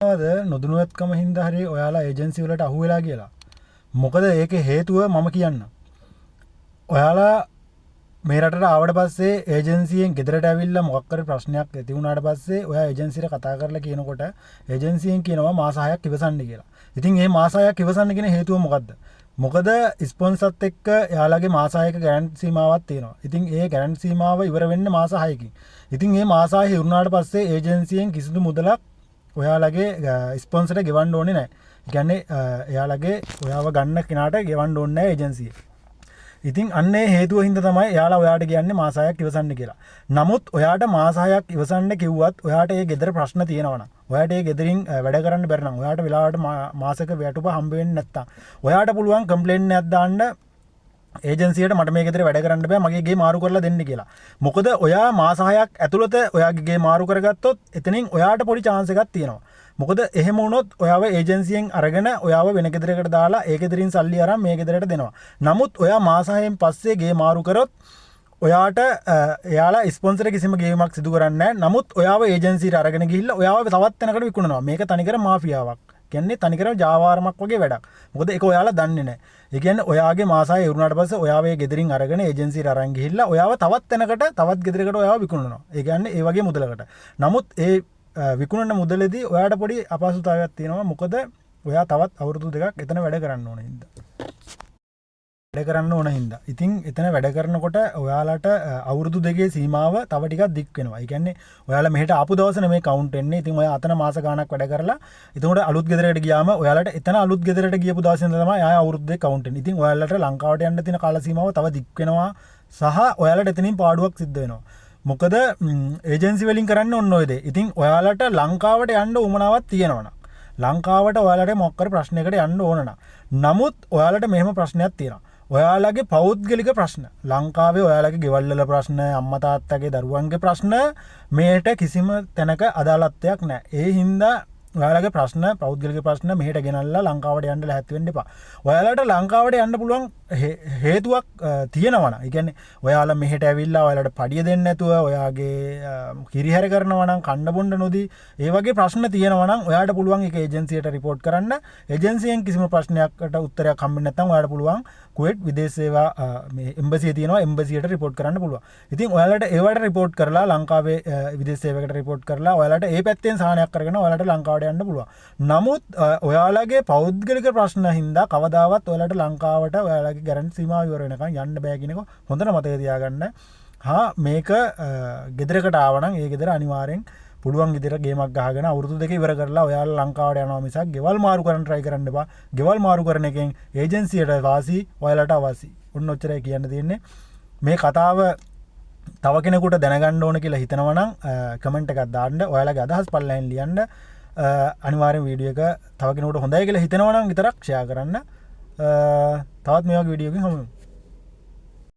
නොදනුවත්කම හින්දා හරි ඔයාලා ඒජන්සි වලට අහු වෙලා කියලා. මොකද ඒකේ හේතුව මම කියන්න. ඔයාලා මේ රටට ආවට පස්සේ ඒජන්සියෙන් ගෙදරට ඇවිල්ලා මොකක් හරි ප්‍රශ්නයක් ඇති වුණාට පස්සේ ඔයා ඒජන්සියට කතා කරලා කියනකොට ඒජන්සියෙන් කියනවා මාස 6ක් ඉවසන්න කියලා. ඉතින් මේ මාස 6ක් ඉවසන්න කියන හේතුව මොකද්ද? මොකද ස්පොන්සර්ත් එක්ක එයාලගේ මාස 6ක ගැරන්ටි සීමාවක් තියෙනවා. ඉතින් ඒ ගැරන්ටි සීමාව ඉවර වෙන්නේ මාස 6කින්. ඉතින් මේ මාස 6 ඉවරනාට පස්සේ ඒජන්සියෙන් කිසිදු මුදලක් ඔයාලගේ ස්පොන්සර්ට ගෙවන්න ඕනේ නැහැ. ඒ කියන්නේ එයාලගේ ඔයාව ගන්න කෙනාට ගෙවන්න ඕනේ නැහැ ඒජන්සිය. ඉතින් අන්නේ හේතුව හින්දා තමයි එයාලා ඔයාට කියන්නේ මාස 6ක් ඉවසන්න කියලා. නමුත් ඔයාට මාස 6ක් ඉවසන්න කිව්වත් ඔයාට ඒ ගෙදර ප්‍රශ්න තියෙනවා නම් ඔයාට ඒ ගෙදරින් වැඩ කරන්න බැරි නම් ඔයාට වෙලාවට මාසෙක වැටුප හම්බ වෙන්නේ නැත්තම් ඔයාට පුළුවන් කම්ප්ලේන්ට් එකක් දාන්න ඒජන්සියට මට මේ ගෙදර වැඩ කරන්න බෑ මගේ ගේ මාරු කරලා දෙන්න කියලා. මොකද ඔයා මාස 6ක් ඇතුළත ඔයාගේ ගේ මාරු කරගත්තොත් එතනින් ඔයාට පොඩි chance එකක් තියෙනවා. මොකද එහෙම වුණොත් ඔයාව ඒජන්සියෙන් අරගෙන ඔයාව වෙන ගෙදරකට දාලා ඒ ගෙදරින් සල්ලි අරන් මේ ගෙදරට දෙනවා. නමුත් ඔයා මාස 6න් පස්සේ ගේ මාරු කරොත් ඔයාට එයාලා ස්පොන්සර් කිසිම ගේමක් සිදු කරන්නේ නැහැ. නමුත් ඔයාව ඒජන්සියට අරගෙන ගිහිල්ලා ඔයාව තවත් තැනකට විකුණනවා. මේක තනිකර මාෆියාවක්. කියන්නේ තනිකර ජාවාරමක් වගේ වැඩක්. මොකද ඒක ඔයාලා දන්නේ නැහැ. ඒ කියන්නේ ඔයාගේ මාස 6 ඉවරනාට පස්සේ ඔයාව ඒ ගෙදරින් අරගෙන ඒජන්සියට අරන් ගිහිල්ලා ඔයාව තවත් තැනකට තවත් ගෙදරකට ඔයාව විකුණනවා. ඒ කියන්නේ ඒ වගේ මුදලකට. නමුත් ඒ විකුණන මුදලේදී ඔයාට පොඩි අපහසුතාවයක් තියෙනවා. මොකද ඔයා තවත් අවුරුදු 2ක් එතන වැඩ කරන්න ඕන හින්දා. වැඩ කරන්න ඕන හින්දා. ඉතින් එතන වැඩ කරනකොට ඔයාලට අවුරුදු 2 සීමාව තව ටිකක් දික් වෙනවා. ඒ කියන්නේ ඔයාලා මෙහෙට ආපු දවසේ නෙමෙයි කවුන්ට් වෙන්නේ. ඉතින් ඔයා අතන මාස ගාණක් වැඩ කරලා එතකොට අලුත් ගෙදරකට ගියාම ඔයාලට එතන අලුත් ගෙදරට ගියපු දවසේ ඉඳලා තමයි ආය අවුරුදු 2 කවුන්ට් වෙන්නේ. ඉතින් ඔයාලට ලංකාවට යන්න තියෙන කාල සීමාව තව දික් වෙනවා. සහ ඔයාලට එතනින් පාඩුවක් සිද්ධ වෙනවා. මොකද ඒජන්සි වලින් කරන්න ඕන ඔය දේ. ඉතින් ඔයාලට ලංකාවට යන්න උවමනාවක් තියෙනවනම් ලංකාවට ඔයාලට මොකක් හරි ප්‍රශ්නයකට යන්න ඕන නම් නමුත් ඔයාලට මෙහෙම ප්‍රශ්නයක් තියෙනවා. ඔයාලගේ පෞද්ගලික ප්‍රශ්න ලංකාවේ ඔයාලගේ ගෙවල් වල ප්‍රශ්න අම්මා තාත්තගේ දරුවන්ගේ ප්‍රශ්න මේට කිසිම තැනක අදාළත්වයක් නැහැ. ඒ හින්දා ඔයාලගේ ප්‍රශ්න පෞද්ගලික ප්‍රශ්න මෙහෙට ගෙනල්ලා ලංකාවට යන්න ලැහැත් වෙන්න එපා. ඔයාලට ලංකාවට යන්න පුළුවන් හේතුවක් තියෙනවා නම් ඒ කියන්නේ ඔයාලා මෙහෙට ඇවිල්ලා ඔයාලට පඩිය දෙන්නේ නැතුව ඔයාගේ කිරිහැර කරනවා නම් කන්න බොන්න නොදී ඒ වගේ ප්‍රශ්න තියෙනවා නම් ඔයාට පුළුවන් ඒක ඒජන්සියට රිපෝට් කරන්න. ඒජන්සියෙන් කිසිම ප්‍රශ්නයකට උත්තරයක් හම්බෙන්නේ නැත්නම් ඔයාට පුළුවන් කුවේට් විදේශ සේවා මේ එම්බසිය තියෙනවා එම්බසියට රිපෝට් කරන්න පුළුවන්. ඉතින් ඔයාලට ඒවට රිපෝට් කරලා ලංකාවේ විදේශ සේවයකට රිපෝට් කරලා ඔයාලට ඒ පැත්තෙන් සාහනයක් කරගෙන ඔයාලට ලංකාවට යන්න පුළුවන්. නමුත් ඔයාලගේ පෞද්ගලික ප්‍රශ්න හින්දා කවදාවත් ඔයාලට ලංකාවට ඔයාලගේ ගැරන්ටි සීමාව ඉවර වෙනකන් යන්න බෑ කියන එක හොඳට මතක තියාගන්න. මේක ගෙදරකට ආවනම් ඒ ගෙදර අනිවාර්යෙන් පුළුවන් ගෙදර ගේමක් ගහගෙන අවුරුදු 2 ඉවර කරලා ඔයාලා ලංකාවට යනවා මිසක් ගෙවල් මාරු කරන්න try කරන්න එපා. ගෙවල් මාරු කරන එකෙන් ඒජන්සියට වාසි ඔයාලට අවාසි. ඔන්න ඔච්චරයි කියන්න තියෙන්නේ. මේ කතාව තව කෙනෙකුට දැනගන්න ඕන කියලා හිතනවා නම් කමෙන්ට් එකක් දාන්න. ඔයාලගේ අදහස් පල්ලෙන් ලියන්න. අනිවාර්යෙන් වීඩියෝ එක තව කෙනෙකුට හොඳයි කියලා හිතනවා නම් විතරක් ෂෙයා කරන්න. තවත් මේ වගේ වීඩියෝ එකකින් හමු වෙමු.